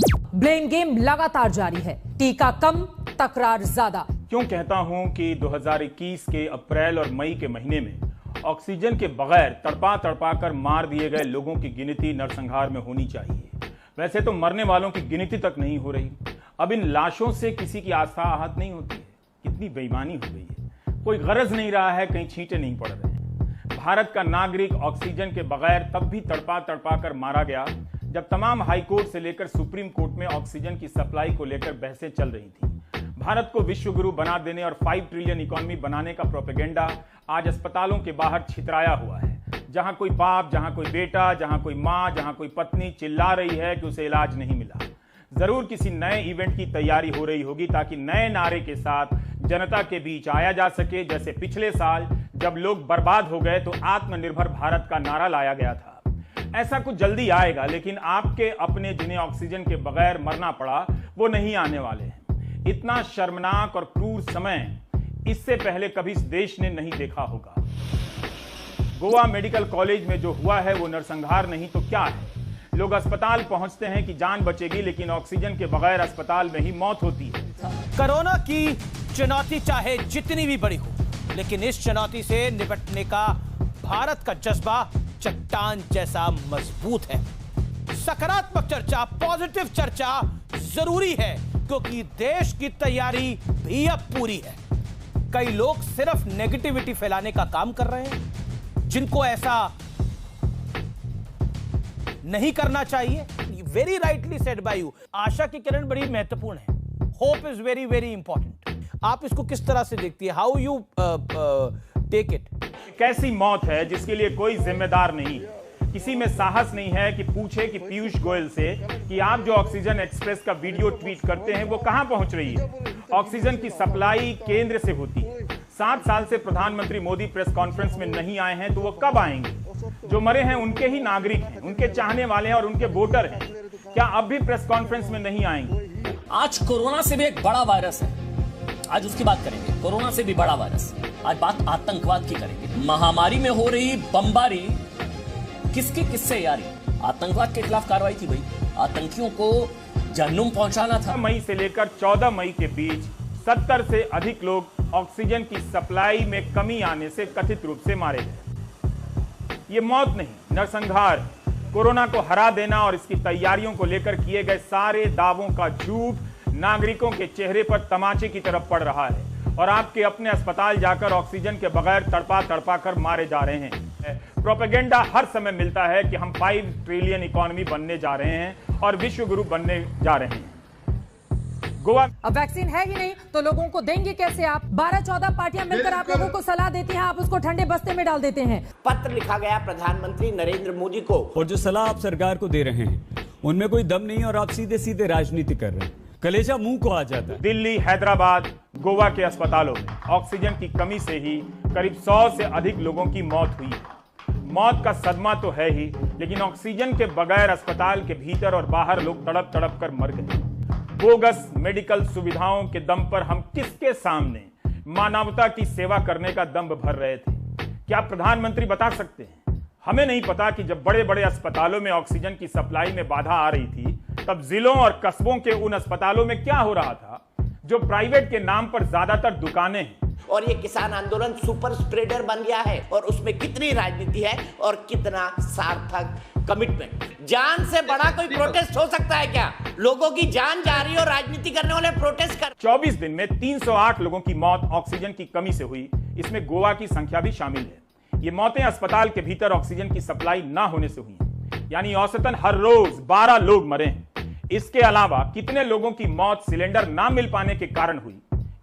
Blame game लगातार जारी है, टीका कम, तकरार ज्यादा। क्यों कहता हूं कि 2021 के अप्रैल और मई के महीने में ऑक्सीजन के बगैर तड़पा तड़पा कर मार दिए गए लोगों की गिनती नरसंहार में होनी चाहिए। वैसे तो मरने वालों की गिनती तक नहीं हो रही। अब इन लाशों से किसी की आस्था आहत नहीं होती है। कितनी बेईमानी हो गई है। कोई गरज नहीं रहा है, कहीं छींटे नहीं पड़ रहे हैं। भारत का नागरिक ऑक्सीजन के बगैर तब भी तड़पा तड़पा कर मारा गया जब तमाम हाईकोर्ट से लेकर सुप्रीम कोर्ट में ऑक्सीजन की सप्लाई को लेकर बहसें चल रही थी। भारत को विश्व गुरु बना देने और 5 ट्रिलियन इकोनॉमी बनाने का प्रोपेगेंडा आज अस्पतालों के बाहर छितराया हुआ है। जहां कोई बाप, जहां कोई बेटा, जहां कोई मां, जहां कोई पत्नी चिल्ला रही है कि उसे इलाज नहीं मिला। जरूर किसी नए इवेंट की तैयारी हो रही होगी ताकि नए नारे के साथ जनता के बीच आया जा सके। जैसे पिछले साल जब लोग बर्बाद हो गए तो आत्मनिर्भर भारत का नारा लाया गया था। ऐसा कुछ जल्दी आएगा, लेकिन आपके अपने जिन्हें ऑक्सीजन के बगैर मरना पड़ा वो नहीं आने वाले हैं। इतना शर्मनाक और क्रूर समय इससे पहले कभी इस देश ने नहीं देखा होगा। गोवा मेडिकल कॉलेज में जो हुआ है वो नरसंहार नहीं तो क्या है। लोग अस्पताल पहुंचते हैं कि जान बचेगी, लेकिन ऑक्सीजन के बगैर अस्पताल में ही मौत होती है। कोरोना की चुनौती चाहे जितनी भी बड़ी हो, लेकिन इस चुनौती से निपटने का भारत का जज्बा चट्टान जैसा मजबूत है। सकारात्मक चर्चा, पॉजिटिव चर्चा जरूरी है, क्योंकि देश की तैयारी भी अब पूरी है। कई लोग सिर्फ नेगेटिविटी फैलाने का काम कर रहे हैं, जिनको ऐसा नहीं करना चाहिए। Very rightly said by you. आशा की किरण बड़ी महत्वपूर्ण है। Hope is very very important. आप इसको किस तरह से देखती है? How you take it? कैसी मौत है जिसके लिए कोई जिम्मेदार नहीं है। किसी में साहस नहीं है कि पूछे कि पीयूष गोयल से कि आप जो ऑक्सीजन एक्सप्रेस का वीडियो ट्वीट करते हैं वो कहां पहुंच रही है। ऑक्सीजन की सप्लाई केंद्र से होती है। 7 साल से प्रधानमंत्री मोदी प्रेस कॉन्फ्रेंस में नहीं आए हैं तो वो कब आएंगे? जो मरे हैं उनके ही नागरिक हैं, उनके चाहने वाले हैं और उनके वोटर हैं। क्या अब भी प्रेस कॉन्फ्रेंस में नहीं आएंगे? आज कोरोना से भी एक बड़ा वायरस है, आज उसकी बात करेंगे। कोरोना से भी बड़ा वायरस, आज बात आतंकवाद की करेंगे। महामारी में हो रही बमबारी किसकी किससे यारी? आतंकवाद के खिलाफ कार्रवाई थी भाई। आतंकियों को जहन्नुम पहुंचाना था। मई से लेकर 14 मई के बीच 70 से अधिक लोग ऑक्सीजन की सप्लाई में कमी आने से कथित रूप से मारे गए। ये मौत नहीं, नरसंहार। कोरोना को हरा देना और इसकी तैयारियों को लेकर किए गए सारे दावों का झूठ नागरिकों के चेहरे पर तमाचे की तरफ पड़ रहा है और आपके अपने अस्पताल जाकर ऑक्सीजन के बगैर तड़पा तड़पा कर मारे जा रहे हैं। प्रोपेगेंडा हर समय मिलता है कि हम 5 ट्रिलियन इकोनॉमी बनने जा रहे हैं और विश्व गुरु बनने जा रहे हैं। गोवा अब वैक्सीन है ही नहीं तो लोगों को देंगे कैसे आप? 12-14 पार्टियां मिलकर आप लोगों को सलाह देती हैं, आप उसको ठंडे बस्ते में डाल देते हैं। पत्र लिखा गया प्रधानमंत्री नरेंद्र मोदी को, और जो सलाह आप सरकार को दे रहे हैं उनमें कोई दम नहीं और आप सीधे सीधे राजनीति कर रहे हैं। कलेजा मुंह को आ जाता है। दिल्ली, हैदराबाद, गोवा के अस्पतालों में ऑक्सीजन की कमी से ही करीब 100 से अधिक लोगों की मौत हुई है। मौत का सदमा तो है ही, लेकिन ऑक्सीजन के बगैर अस्पताल के भीतर और बाहर लोग तड़प तड़प कर मर गए। बोगस मेडिकल सुविधाओं के दम पर हम किसके सामने मानवता की सेवा करने का दम भर रहे थे? क्या प्रधानमंत्री बता सकते हैं? हमें नहीं पता कि जब बड़े बड़े अस्पतालों में ऑक्सीजन की सप्लाई में बाधा आ रही थी तब जिलों और कस्बों के उन अस्पतालों में क्या हो रहा था जो प्राइवेट के नाम पर ज्यादातर दुकानें हैं। और ये किसान आंदोलन सुपर स्प्रेडर बन गया है और उसमें कितनी राजनीति है और कितना सार्थक कमिटमेंट। जान से बड़ा कोई प्रोटेस्ट हो सकता है क्या? लोगों की जान जा रही है और राजनीति करने वाले प्रोटेस्ट कर। 24 दिन में 308 लोगों की मौत ऑक्सीजन की कमी से हुई। इसमें गोवा की संख्या भी शामिल है। ये मौतें अस्पताल के भीतर ऑक्सीजन की सप्लाई ना होने से हुई, यानी औसतन हर रोज 12 लोग मरे हैं। इसके अलावा कितने लोगों की मौत सिलेंडर ना मिल पाने के कारण हुई,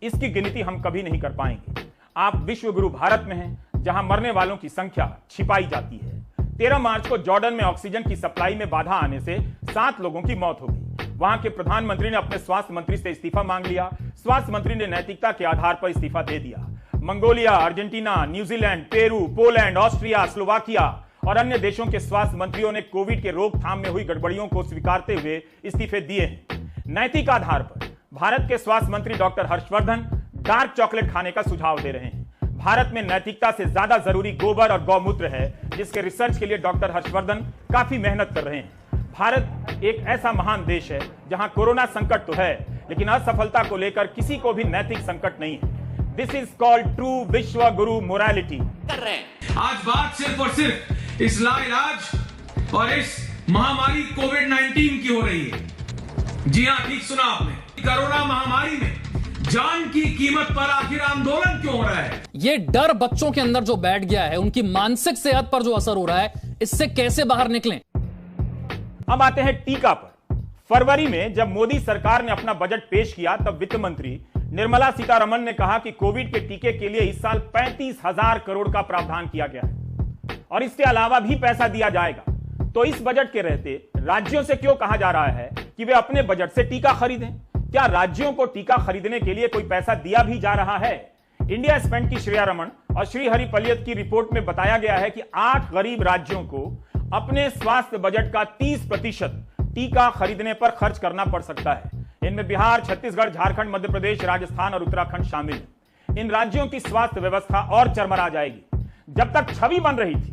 इसकी गिनती हम कभी नहीं कर पाएंगे। आप विश्व गुरु भारत में हैं, जहां मरने वालों की संख्या छिपाई जाती है। 13 मार्च को जॉर्डन में ऑक्सीजन की सप्लाई में बाधा आने से 7 लोगों की मौत हो गई। वहां के प्रधानमंत्री ने अपने स्वास्थ्य मंत्री से इस्तीफा मांग लिया। स्वास्थ्य मंत्री ने नैतिकता के आधार पर इस्तीफा दे दिया। Mongolia, Argentina, New Zealand, Peru, Poland, Austria, Slovakia और अन्य देशों के स्वास्थ्य मंत्रियों ने कोविड के रोकथाम में हुई गड़बड़ियों को स्वीकारते हुए इस्तीफे दिए हैं। नैतिक आधार पर भारत के स्वास्थ्य मंत्री डॉक्टर हर्षवर्धन डार्क चॉकलेट खाने का सुझाव दे रहे हैं। भारत में नैतिकता से ज्यादा जरूरी गोबर और गौमूत्र है, जिसके रिसर्च के लिए डॉक्टर हर्षवर्धन काफी मेहनत कर रहे हैं। भारत एक ऐसा महान देश है जहां कोरोना संकट तो है, लेकिन असफलता को लेकर किसी को भी नैतिक संकट नहीं है। दिस इज कॉल्ड ट्रू विश्व गुरु मोरालिटी। कर रहे हैं आज बात सिर्फ और सिर्फ इस लाइलाज और इस महामारी कोविड-19 की हो रही है। जी हां, ठीक सुना आपने। कोरोना महामारी में जान की कीमत पर आखिर आंदोलन क्यों हो रहा है? ये डर बच्चों के अंदर जो बैठ गया है, उनकी मानसिक सेहत पर जो असर हो रहा है, इससे कैसे बाहर निकलें? अब आते हैं टीका पर। फरवरी में जब मोदी सरकार ने अपना बजट पेश किया तब वित्त मंत्री निर्मला सीतारमण ने कहा कि कोविड के टीके के लिए इस साल 35,000 करोड़ का प्रावधान किया गया है और इसके अलावा भी पैसा दिया जाएगा। तो इस बजट के रहते राज्यों से क्यों कहा जा रहा है कि वे अपने बजट से टीका खरीदें? क्या राज्यों को टीका खरीदने के लिए कोई पैसा दिया भी जा रहा है? इंडिया स्पेंड की श्रेया रमन और श्रीहरि पलियत की रिपोर्ट में बताया गया है कि 8 गरीब राज्यों को अपने स्वास्थ्य बजट का 30% टीका खरीदने पर खर्च करना पड़ सकता है। इनमें बिहार, छत्तीसगढ़, झारखंड, मध्य प्रदेश, राजस्थान और उत्तराखंड शामिल हैं। इन राज्यों की स्वास्थ्य व्यवस्था और चरमरा जाएगी। जब तक छवि बन रही थी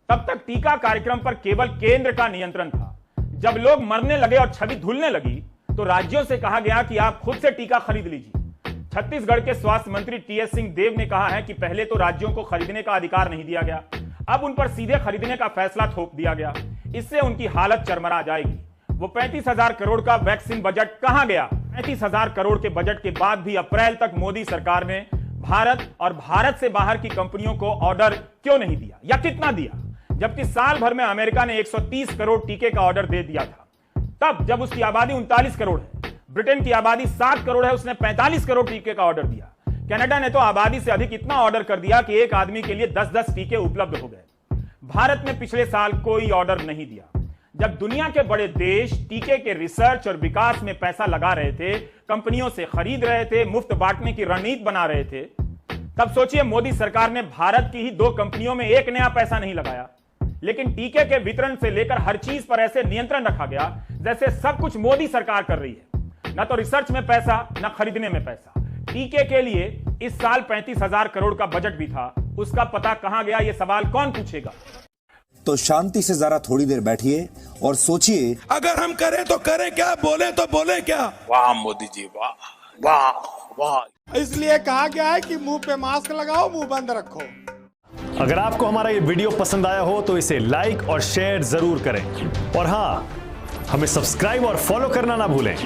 तब तक टीका कार्यक्रम पर केवल केंद्र का नियंत्रण था। जब लोग मरने लगे और छवि धुलने लगी तो राज्यों से कहा गया कि आप खुद से टीका खरीद लीजिए। छत्तीसगढ़ के स्वास्थ्य मंत्री टीएस सिंहदेव ने कहा है कि पहले तो राज्यों को खरीदने का अधिकार नहीं दिया गया, अब उन पर सीधे खरीदने का फैसला थोप दिया गया। इससे उनकी हालत चरमरा जाएगी। वो 35,000 करोड़ का वैक्सीन बजट कहां गया? 35,000 करोड़ के बजट के बाद भी अप्रैल तक मोदी सरकार ने भारत और भारत से बाहर की कंपनियों को ऑर्डर क्यों नहीं दिया या कितना दिया? जबकि साल भर में अमेरिका ने 130 करोड़ टीके का ऑर्डर दे दिया था, तब जब उसकी आबादी 39 करोड़ है। ब्रिटेन की आबादी 7 करोड़ है, उसने 45 करोड़ टीके का ऑर्डर दिया। कनाडा ने तो आबादी से अधिक इतना ऑर्डर कर दिया कि एक आदमी के लिए 10-10 टीके उपलब्ध हो गए। भारत ने पिछले साल कोई ऑर्डर नहीं दिया। जब दुनिया के बड़े देश टीके के रिसर्च और विकास में पैसा लगा रहे थे, कंपनियों से खरीद रहे थे, मुफ्त बांटने की रणनीति बना रहे थे, तब सोचिए मोदी सरकार ने भारत की ही 2 कंपनियों में एक नया पैसा नहीं लगाया। लेकिन टीके के वितरण से लेकर हर चीज पर ऐसे नियंत्रण रखा गया जैसे सब कुछ मोदी सरकार कर रही है। न तो रिसर्च में पैसा, न खरीदने में पैसा। टीके के लिए इस साल 35,000 करोड़ का बजट भी था, उसका पता कहां गया? ये सवाल कौन पूछेगा? तो शांति से जरा थोड़ी देर बैठिए और सोचिए, अगर हम करें तो करें क्या, बोले तो बोले क्या? वाह मोदी जी, वाह वाह वाह। इसलिए कहा गया है कि मुंह पे मास्क लगाओ, मुंह बंद रखो। अगर आपको हमारा ये वीडियो पसंद आया हो तो इसे लाइक और शेयर जरूर करें और हां, हमें सब्सक्राइब और फॉलो करना ना भूलें।